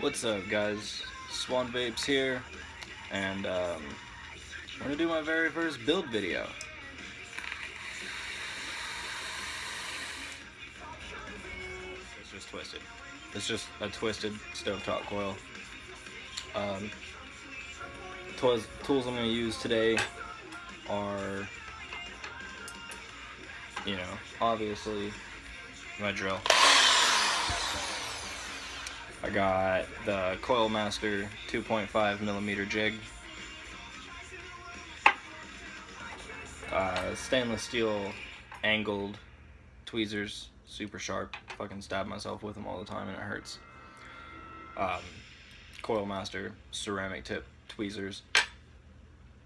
What's up, guys? SwannVapeZ here, and I'm gonna do my very first build video. It's just twisted. It's just a twisted stovetop coil. Tools I'm gonna use today are, obviously my drill. I got the Coil Master 2.5mm jig, stainless steel angled tweezers, super sharp. Fucking stab myself with them all the time and it hurts. Coil Master ceramic tip tweezers.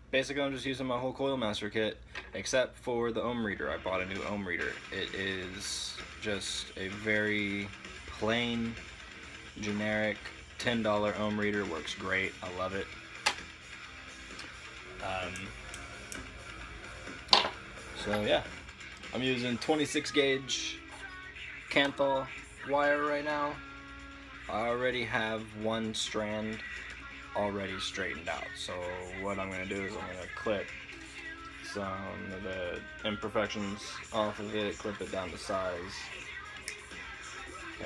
Basically, I'm just using my whole Coil Master kit, except for the ohm reader. I bought a new ohm reader. It is just a very plain, generic $10 ohm reader. Works great. I love it. So yeah, I'm using 26 gauge Kanthal wire right now. I already have one strand already straightened out. So what I'm going to do is I'm going to clip some of the imperfections off of it, clip it down to size.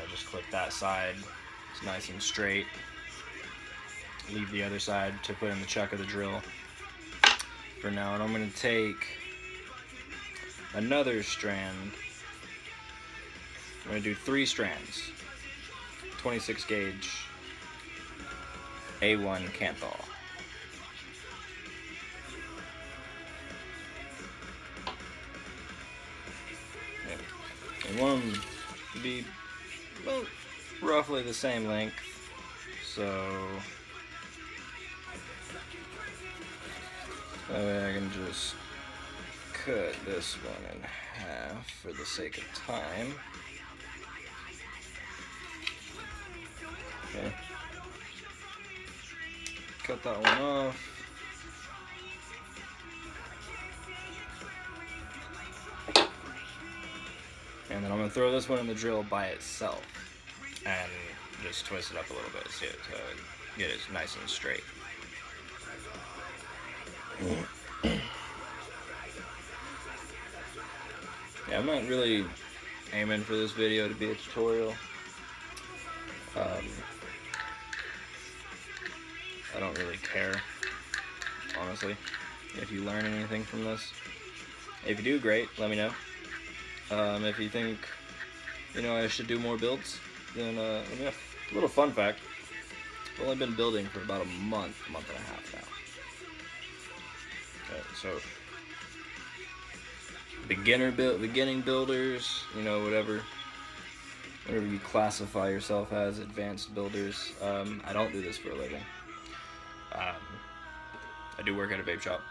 Just clip that side. It's nice and straight. Leave the other side to put in the chuck of the drill for now. And I'm going to take another strand. I'm going to do 3 strands. 26 gauge A1 Kanthal. And one would be about roughly the same length, so that way I can just cut this one in half for the sake of time. Okay. Cut that one off. And then I'm going to throw this one in the drill by itself and just twist it up a little bit so to get it nice and straight. Yeah, I'm not really aiming for this video to be a tutorial. I don't really care, honestly, if you learn anything from this. If you do, great, let me know. If you think, I should do more builds, then let me know. A little fun fact, I've only been building for about a month and a half now. Okay, so beginning builders, whatever you classify yourself as, advanced builders. I don't do this for a living. I do work at a vape shop,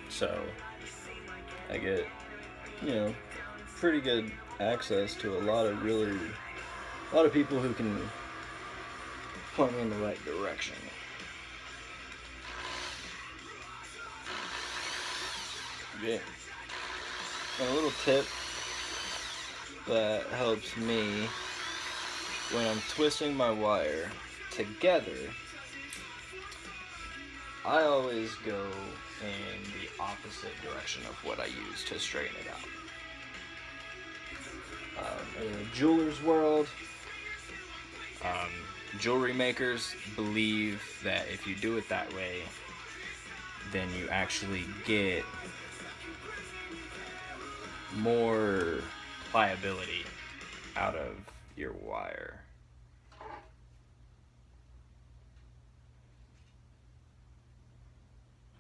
so I get, pretty good access to a lot of people who can point me in the right direction. Okay. And a little tip that helps me when I'm twisting my wire together, I always go in the opposite direction of what I use to straighten it out. In the jeweler's world, jewelry makers believe that if you do it that way, then you actually get more pliability out of your wire.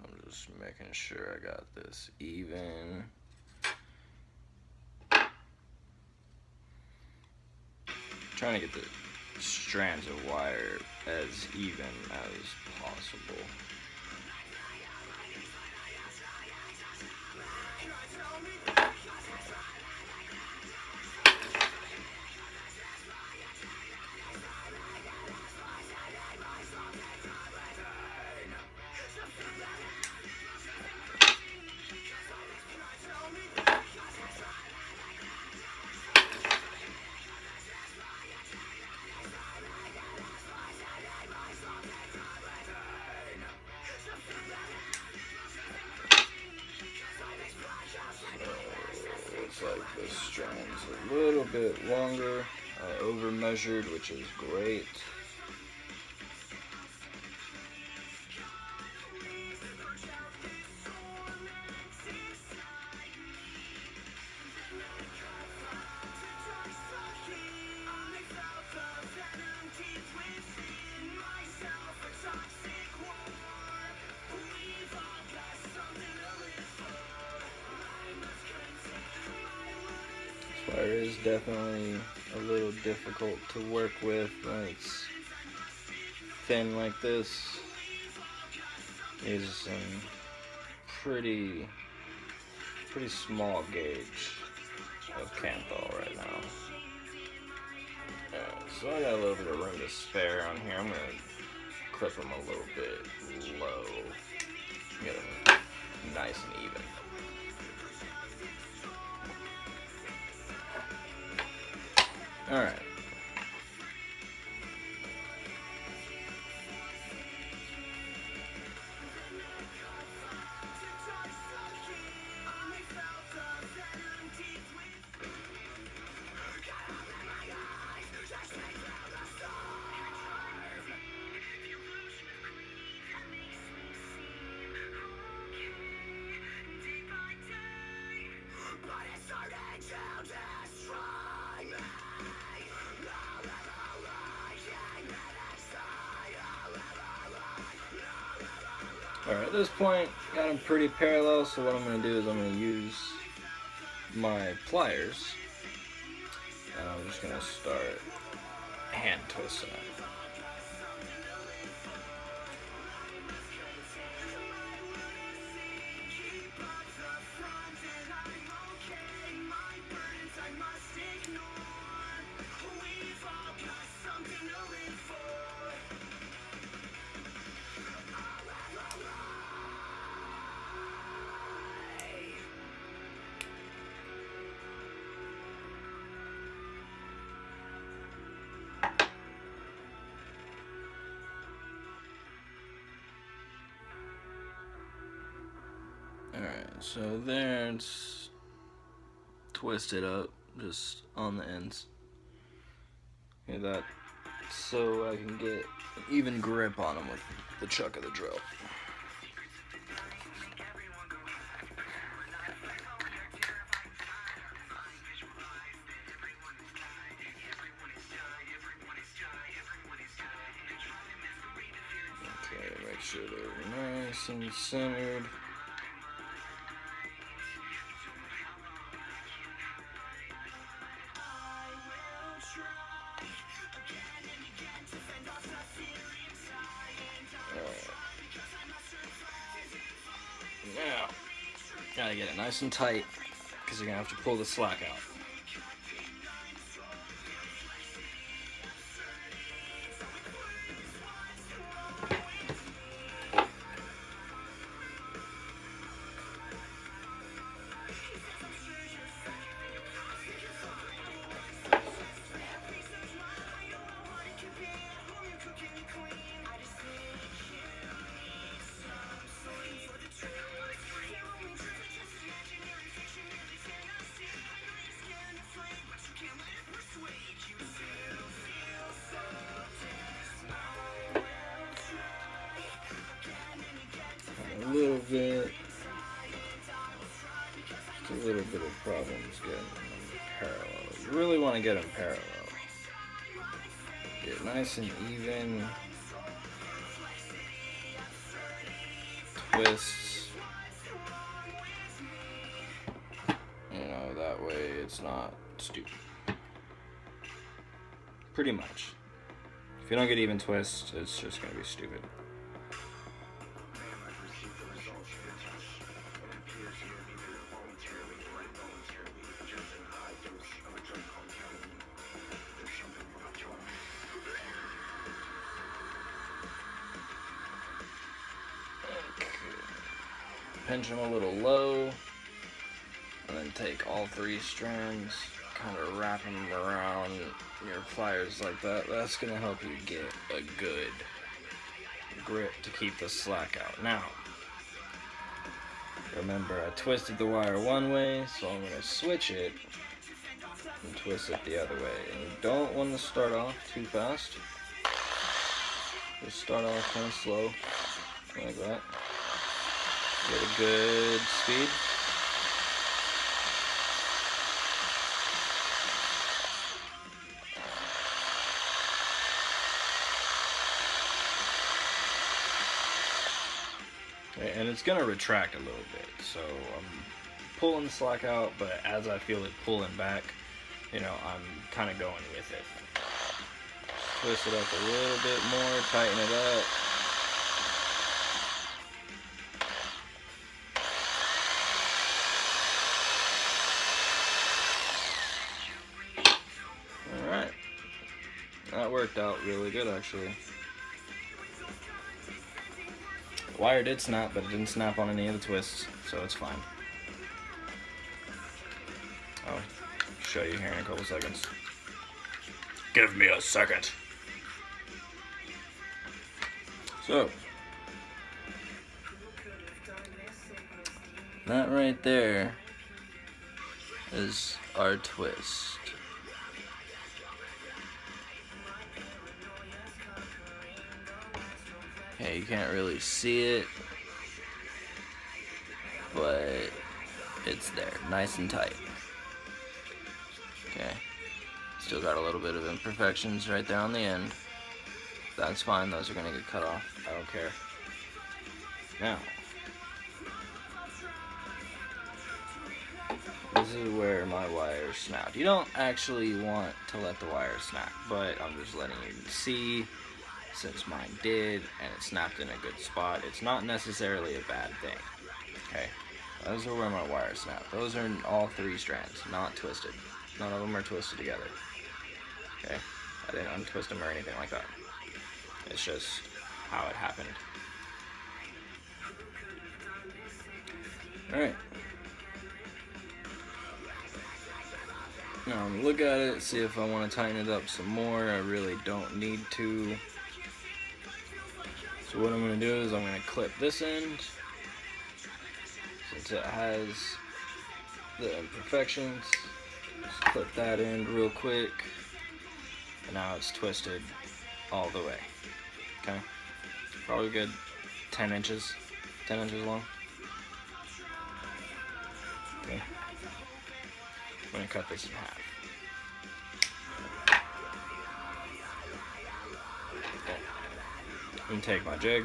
I'm just making sure I got this even. Trying to get the strands of wire as even as possible. bit longer. I over measured, which is great. Wire is definitely a little difficult to work with when it's thin like this. These are some pretty small gauge of Kanthal right now. So I got a little bit of room to spare on here. I'm gonna clip them a little bit low, get them nice and even. All right. Alright, at this point, got them pretty parallel, so what I'm going to do is I'm going to use my pliers, and I'm just going to start hand twisting it. Alright, so there it's twisted up just on the ends. Okay, that so I can get an even grip on them with the chuck of the drill. Okay, make sure they're nice and centered. Now, gotta get it nice and tight because you're gonna have to pull the slack out. A little bit, just a little bit of problems getting them parallel. You really want to get them parallel. Get nice and even. Twists. You know, that way it's not stupid. Pretty much. If you don't get even twists, it's just going to be stupid. Pinch them a little low, and then take all three strands, kind of wrap them around your pliers like that. That's going to help you get a good grip to keep the slack out. Now, remember I twisted the wire one way, so I'm going to switch it and twist it the other way. And you don't want to start off too fast. Just start off kind of slow, like that. Get a good speed. Okay, and it's gonna retract a little bit, so I'm pulling the slack out, but as I feel it pulling back, you know, I'm kind of going with it. Twist it up a little bit more, tighten it up. Alright. That worked out really good, actually. The wire did snap, but it didn't snap on any of the twists, so it's fine. I'll show you here in a couple seconds. Give me a second. So, that right there is our twist. Okay, you can't really see it, but it's there, nice and tight. Okay, still got a little bit of imperfections right there on the end. That's fine, those are gonna get cut off, I don't care. Now, this is where my wire snapped. You don't actually want to let the wire snap, but I'm just letting you see, since mine did, and it snapped in a good spot. It's not necessarily a bad thing, okay? Those are where my wire snapped. Those are all 3 strands, not twisted. None of them are twisted together, okay? I didn't untwist them or anything like that. It's just how it happened. Alright. Now I'm gonna look at it, see if I want to tighten it up some more. I really don't need to. So what I'm going to do is I'm going to clip this end, since it has the imperfections. Just clip that end real quick, and now it's twisted all the way. Okay, probably good 10 inches long. Okay, I'm going to cut this in half. I'm going to take my jig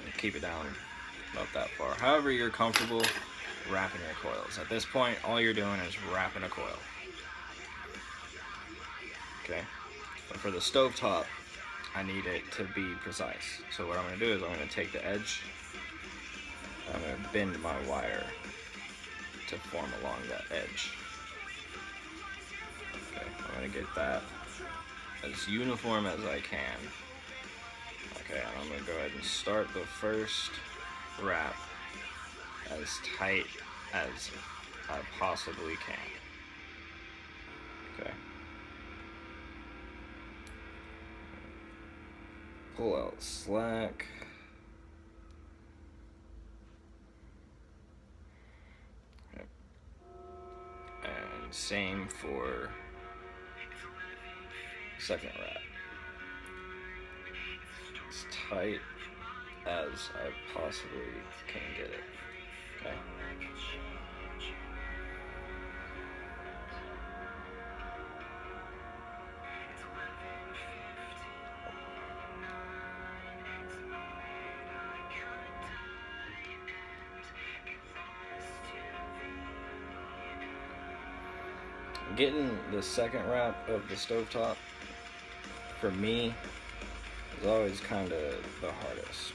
and keep it down about that far. However you're comfortable wrapping your coils. At this point, all you're doing is wrapping a coil. Okay? But for the stovetop, I need it to be precise. So what I'm going to do is I'm going to take the edge, and I'm going to bend my wire to form along that edge. Okay, I'm going to get that as uniform as I can. Okay, and I'm going to go ahead and start the first wrap as tight as I possibly can. Okay. Pull out slack. Okay. And same for second wrap. As tight as I possibly can get it. Okay. Getting the second wrap of the stovetop, for me, is always kind of the hardest.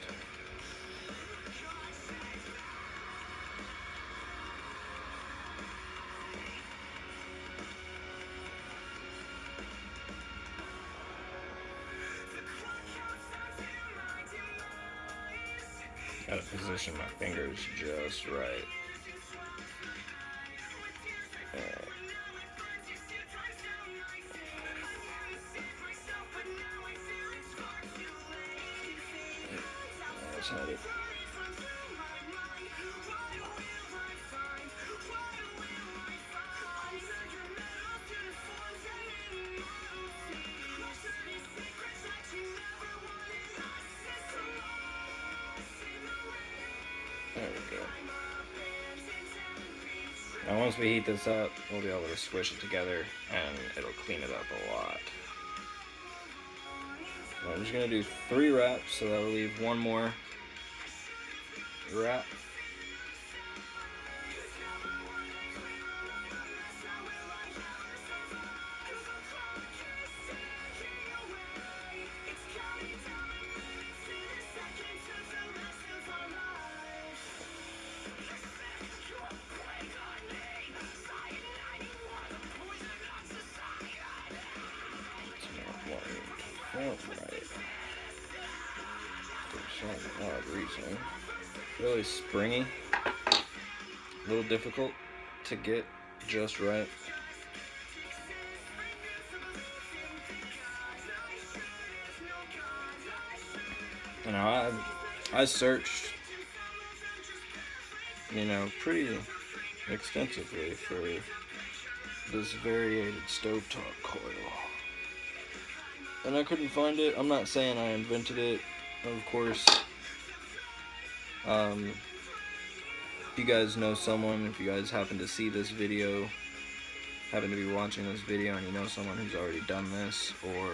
Gotta position my fingers just right. Had it. once we heat this up, we'll be able to squish it together and it'll clean it up a lot. I'm just gonna do 3 wraps, so that'll leave 1 more wrap. Right. For some odd reason. Really springy. A little difficult to get just right. You know, I searched, you know, pretty extensively for this variated stovetop coil. And I couldn't find it. I'm not saying I invented it, of course. If you guys know someone, if you guys happen to see this video, happen to be watching this video and you know someone who's already done this, or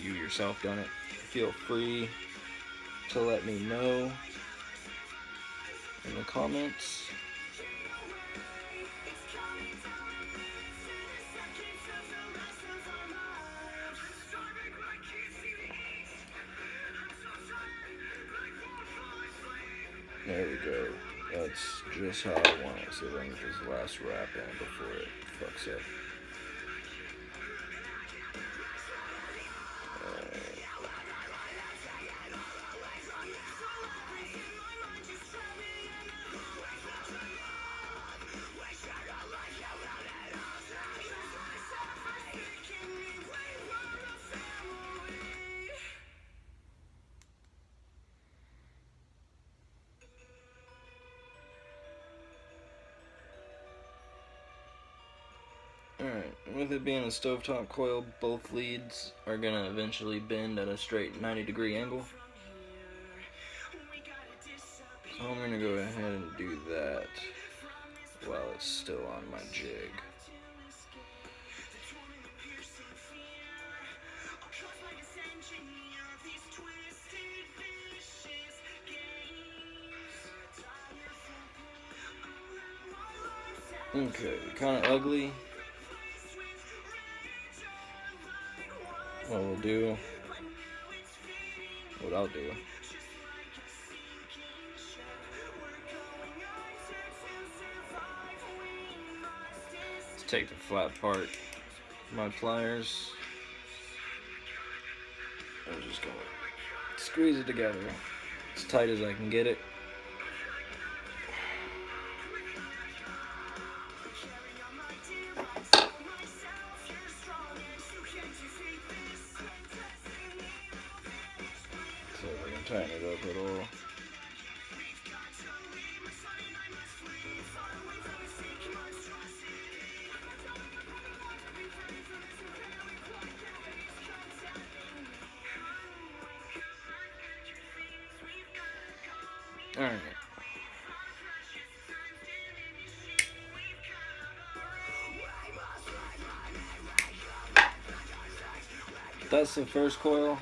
you yourself done it, feel free to let me know in the comments. There we go. That's just how I want it. So then this last wrap in before it fucks up. Alright, with it being a stovetop coil, both leads are going to eventually bend at a straight 90-degree angle. So I'm going to go ahead and do that while it's still on my jig. Okay, kind of ugly. What we'll do, what I'll do, is take the flat part of my pliers and just gonna squeeze it together as tight as I can get it. So we're gonna tighten it up a little. Alright. That's the first coil.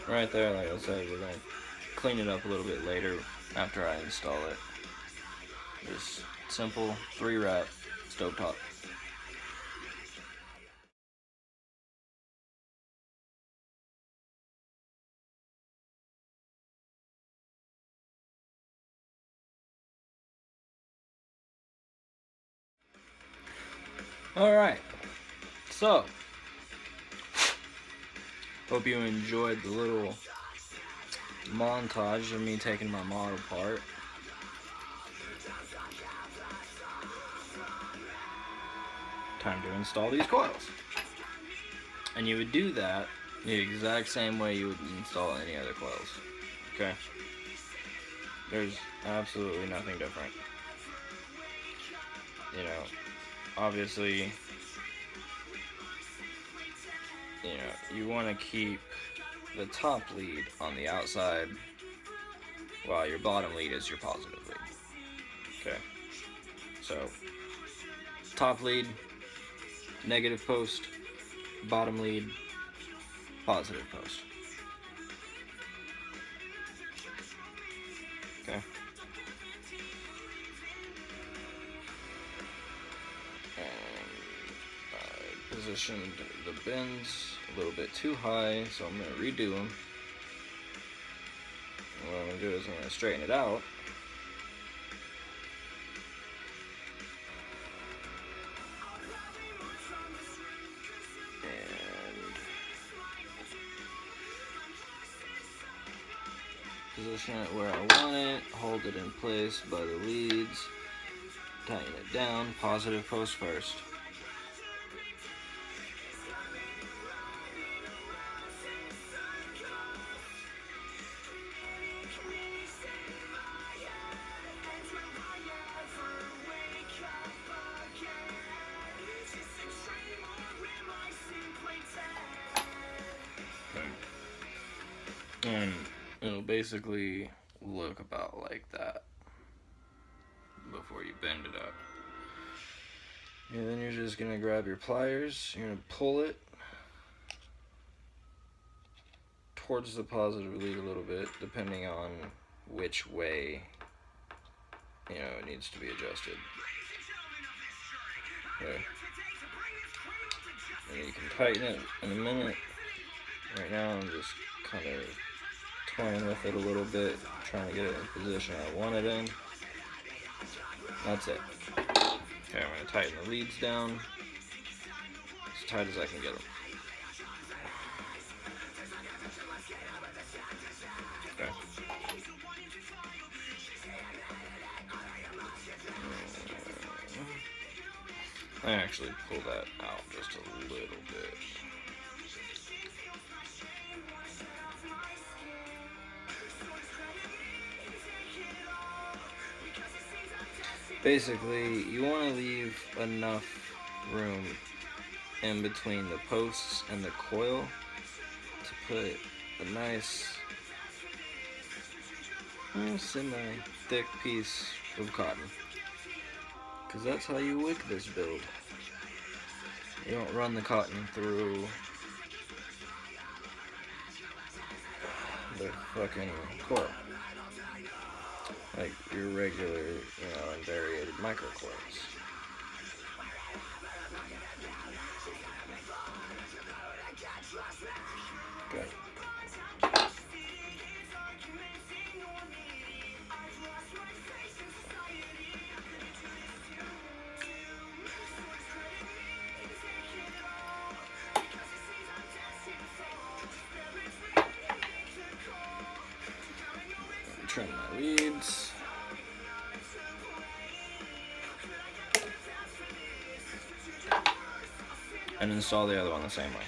Right there, like I said, we're going to clean it up a little bit later after I install it. Just simple 3-wrap stovetop. Alright, so hope you enjoyed the little montage of me taking my mod apart. Time to install these coils. And you would do that the exact same way you would install any other coils. Okay? There's absolutely nothing different. You know, obviously, you know, you want to keep the top lead on the outside while your bottom lead is your positive lead. Okay, so top lead, negative post, bottom lead, positive post. Okay. And I positioned the bins a little bit too high, so I'm going to redo them. What I'm going to do is I'm going to straighten it out. Position it where I want it, hold it in place by the leads, tighten it down, positive post first. And it'll basically look about like that before you bend it up. And then you're just gonna grab your pliers, you're gonna pull it towards the positive lead a little bit, depending on which way, you know, it needs to be adjusted. Okay. And you can tighten it in a minute. Right now I'm just kind of toying with it a little bit, trying to get it in the position I want it in. That's it. Okay, I'm going to tighten the leads down as tight as I can get them. Okay. I actually pull that out just a little bit. Basically, you want to leave enough room in between the posts and the coil to put a nice semi-thick piece of cotton. Because that's how you wick this build. You don't run the cotton through the fucking coil like your regular, you know, invariated microcoils. Okay. Trim my leads. And install the other one the same way.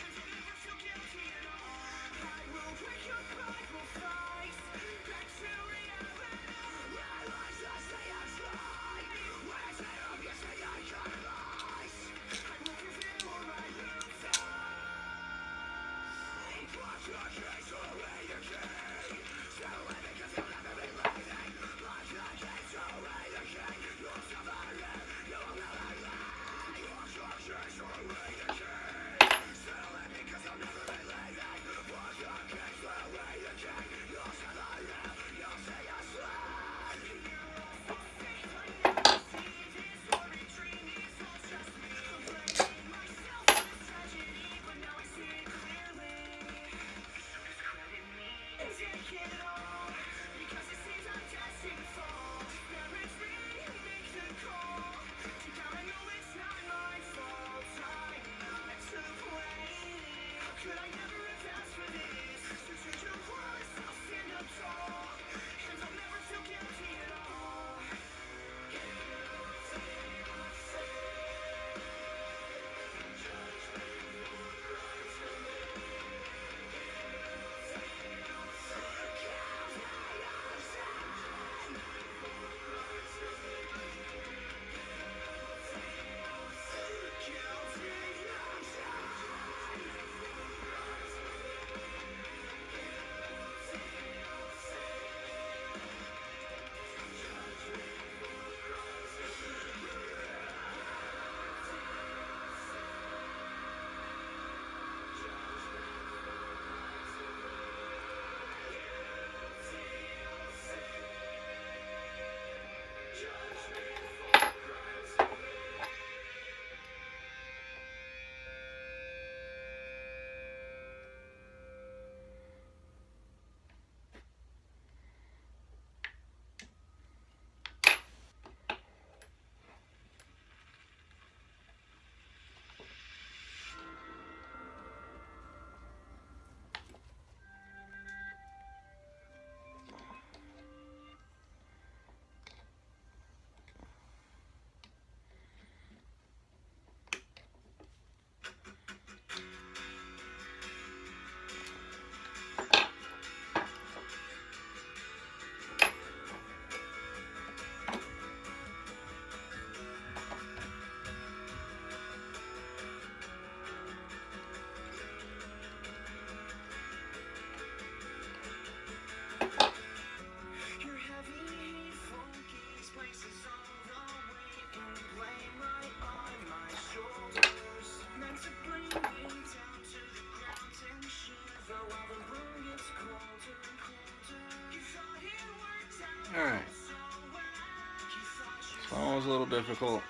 little difficult.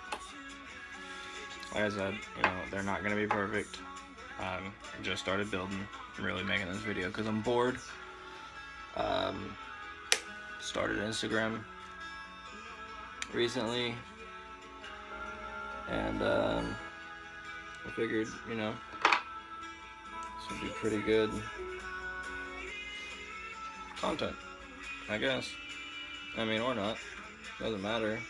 Like I said, you know, they're not gonna be perfect. Just started building. I'm really making this video because I'm bored. Started Instagram recently, and I figured, you know, this would be pretty good content, I guess. I mean, or not. Doesn't matter.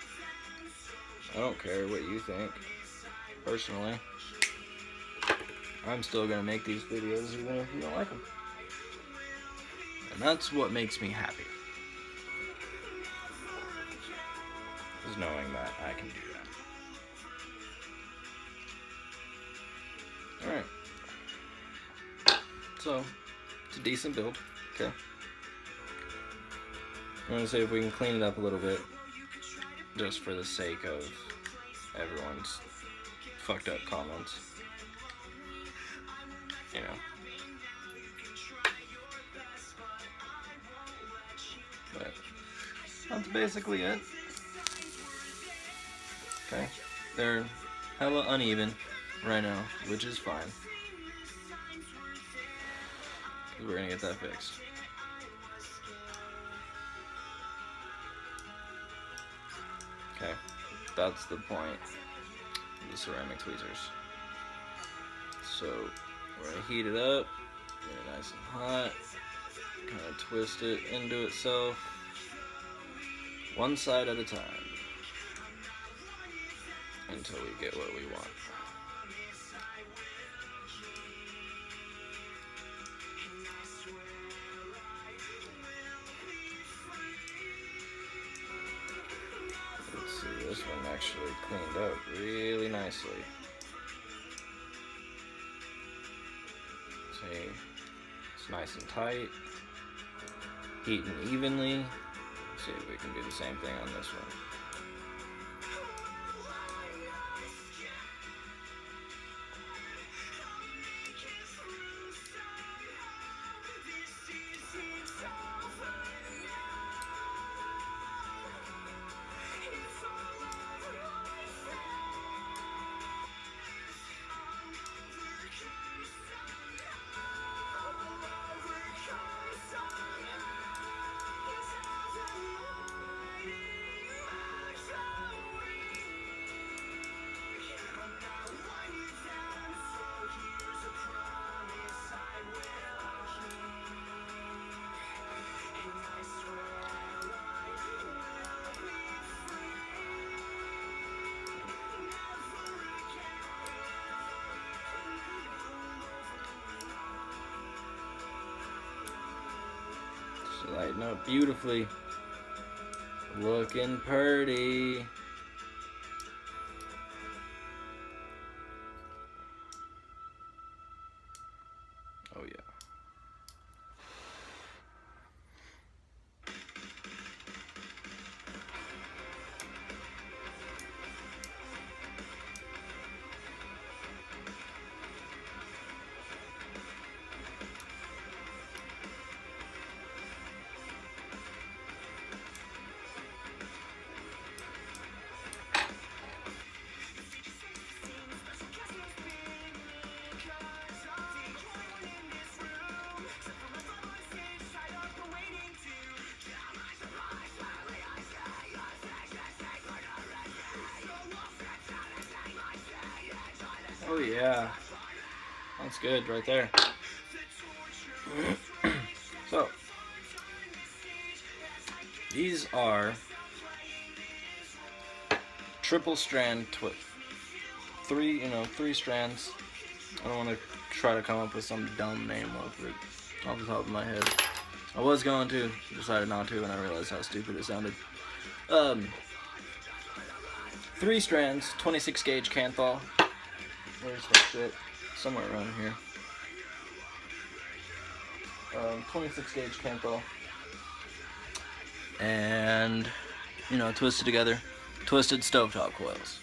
I don't care what you think, personally. I'm still gonna make these videos even if you don't like them. And that's what makes me happy. Is knowing that I can do that. Alright. So, it's a decent build. Okay. I'm gonna see if we can clean it up a little bit. Just for the sake of everyone's fucked up comments. You know. But that's basically it. Okay. They're hella uneven right now, which is fine. We're gonna get that fixed. Okay. That's the point of the ceramic tweezers. So we're gonna heat it up, get it nice and hot, kind of twist it into itself, one side at a time, until we get what we want. Let's see, this one actually cleaned up really nicely. See, it's nice and tight, heating evenly. Let's see if we can do the same thing on this one. Lighting up beautifully. Looking pretty. Oh yeah. Oh yeah, that's good right there. So, these are triple strand three strands. I don't want to try to come up with some dumb name off the top of my head. I was going to, decided not to, and I realized how stupid it sounded. 3 strands, 26 gauge Kanthal. Where's that shit? Somewhere around here. 26 gauge Kanthal. And, you know, twisted together. Twisted Stovetop Coils.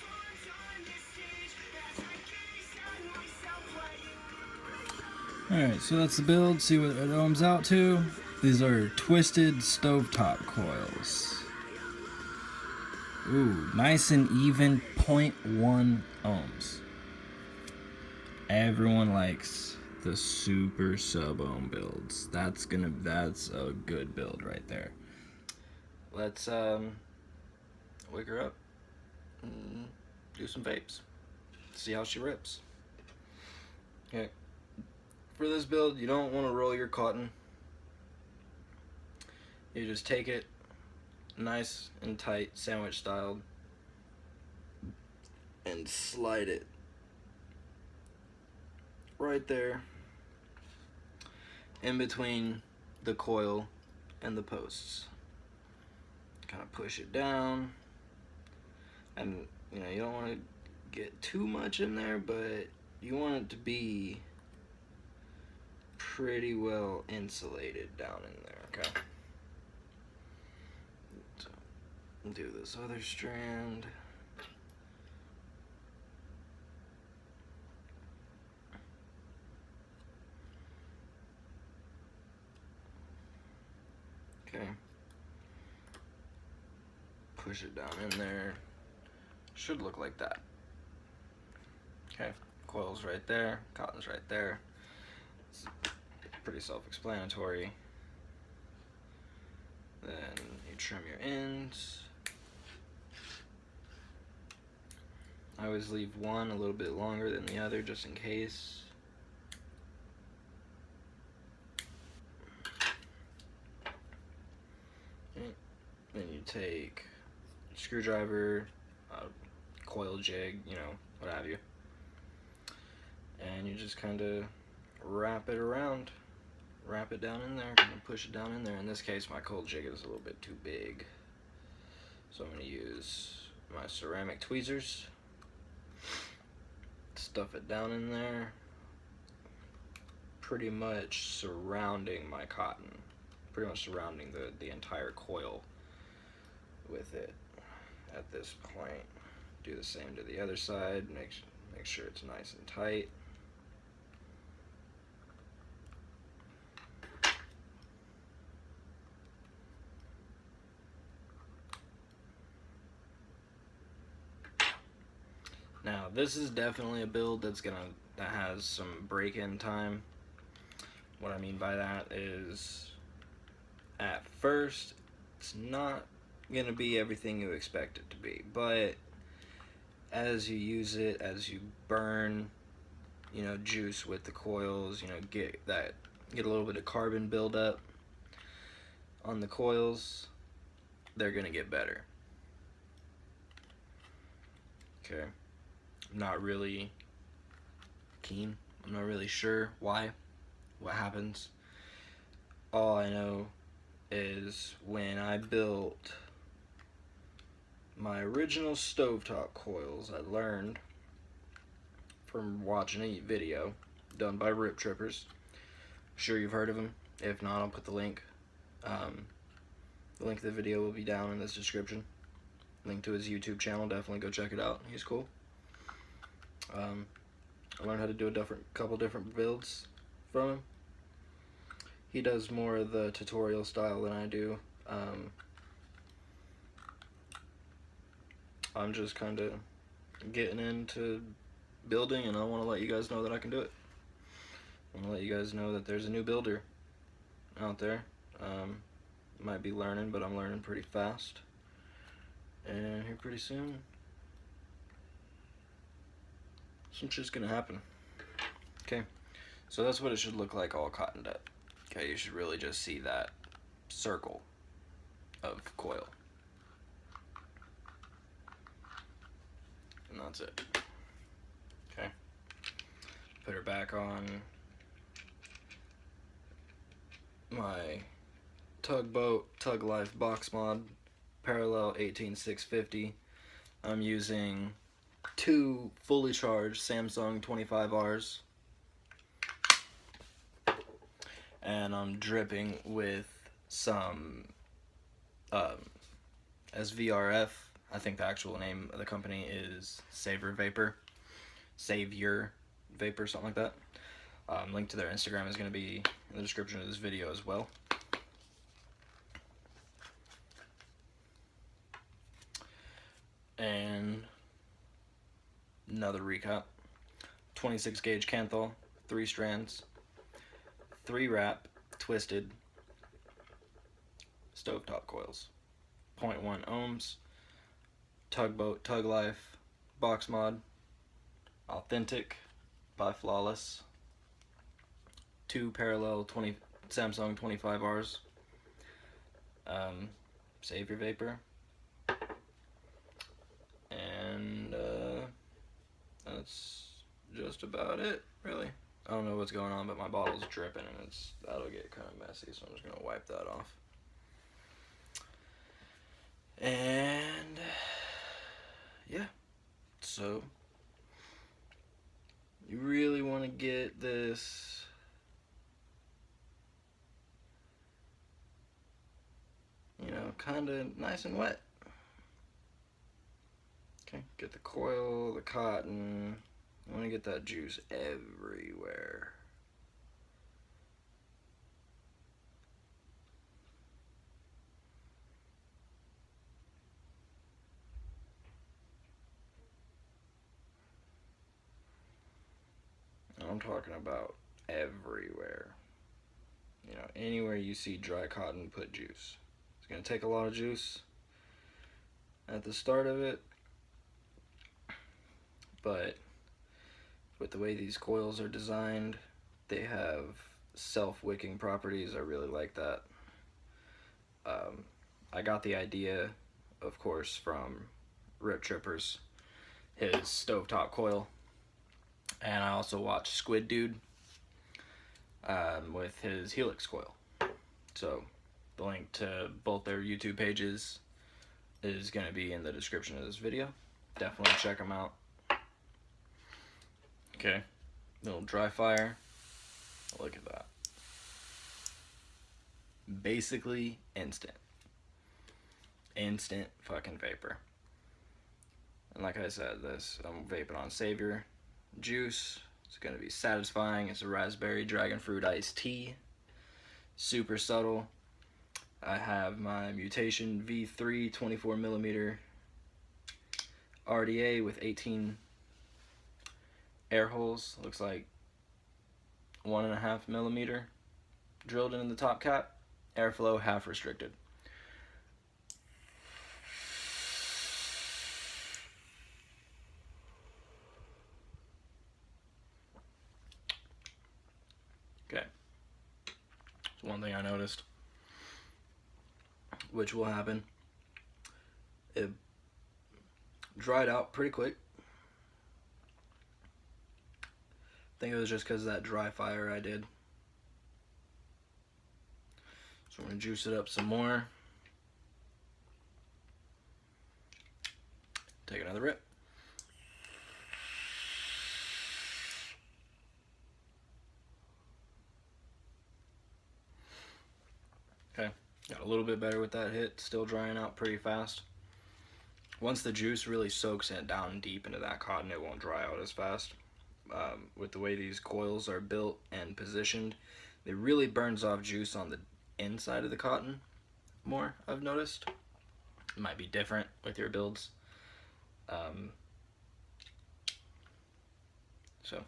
Alright, so that's the build. See what it ohms out to. These are twisted Stovetop Coils. Ooh, nice and even, 0.1 ohms. Everyone likes the super sub-ohm builds. That's a good build right there. Let's wake her up and do some vapes. See how she rips. Okay. For this build, you don't want to roll your cotton. You just take it nice and tight, sandwich styled, and slide it right there in between the coil and the posts. Kind of push it down, and you know, you don't want to get too much in there, but you want it to be pretty well insulated down in there. Okay, so do this other strand. Okay, push it down in there. Should look like that. Okay, coil's right there, cotton's right there. It's pretty self-explanatory. Then you trim your ends. I always leave one a little bit longer than the other just in case. Okay. Then you take a screwdriver, coil jig, you know, what have you, and you just kind of wrap it around, wrap it down in there, kind of push it down in there. In this case, my coil jig is a little bit too big, so I'm going to use my ceramic tweezers, stuff it down in there, pretty much surrounding my cotton, pretty much surrounding the entire coil with it at this point. Do the same to the other side, make sure it's nice and tight. Now this is definitely a build that has some break-in time. What I mean by that is, at first it's not gonna be everything you expect it to be, but as you use it, as you burn, you know, juice with the coils, you know, get a little bit of carbon buildup on the coils, they're gonna get better. Okay, I'm not really keen. I'm not really sure what happens. All I know is when I built my original stovetop coils, I learned from watching a video done by RipTrippers. Sure you've heard of him. If not, I'll put the link. The link to the video will be down in this description. Link to his YouTube channel, definitely go check it out. He's cool. I learned how to do a couple different builds from him. He does more of the tutorial style than I do. I'm just kind of getting into building, and I want to let you guys know that I can do it. I want to let you guys know that there's a new builder out there. Might be learning, but I'm learning pretty fast. And here pretty soon, some shit's gonna happen. Okay, so that's what it should look like all cottoned up. Okay, you should really just see that circle of coil. And that's it. Okay, put her back on my Tug Life box mod, parallel 18650. I'm using 2 fully charged Samsung 25Rs, and I'm dripping with some SVRF. I think the actual name of the company is Savior Vapor, something like that. Link to their Instagram is going to be in the description of this video as well. And another recap. 26 gauge Kanthal, 3 strands, 3 wrap, twisted, Stovetop coils, 0.1 ohms, tugboat, tug life, box mod, authentic by Flawless, 2 parallel Samsung 25Rs, Save Your Vapor, and that's just about it, really. I don't know what's going on, but my bottle's dripping and that'll get kind of messy, so I'm just gonna wipe that off. And yeah, so you really want to get this kind of nice and wet. Okay, get the coil, the cotton. I want to get that juice everywhere. I'm talking about everywhere. Anywhere you see dry cotton, put juice. It's going to take a lot of juice at the start of it, but with the way these coils are designed, they have self-wicking properties. I really like that. I got the idea, of course, from RipTrippers, his stovetop coil, and I also watched Squidoode with his helix coil. So the link to both their YouTube pages is going to be in the description of this video. Definitely check them out. Okay, little dry fire. Look at that. Basically instant fucking vapor. And like I said, I'm vaping on Savior juice. It's gonna be satisfying. It's a raspberry dragon fruit iced tea, super subtle. I have my Mutation V3 24mm RDA with 18 air holes. Looks like 1.5mm drilled into the top cap. Airflow half restricted. Okay. So one thing I noticed, which will happen, it dried out pretty quick. I think it was just because of that dry fire I did. So I'm going to juice it up some more. Take another rip. Okay, got a little bit better with that hit, still drying out pretty fast. Once the juice really soaks it down deep into that cotton, it won't dry out as fast. With the way these coils are built and positioned, it really burns off juice on the inside of the cotton more, I've noticed. It might be different with your builds. So,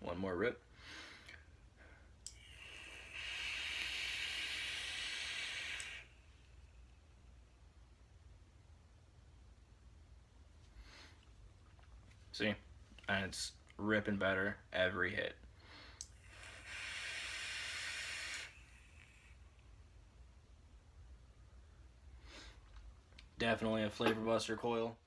one more rip. See? And it's ripping better every hit. Definitely a flavor buster coil.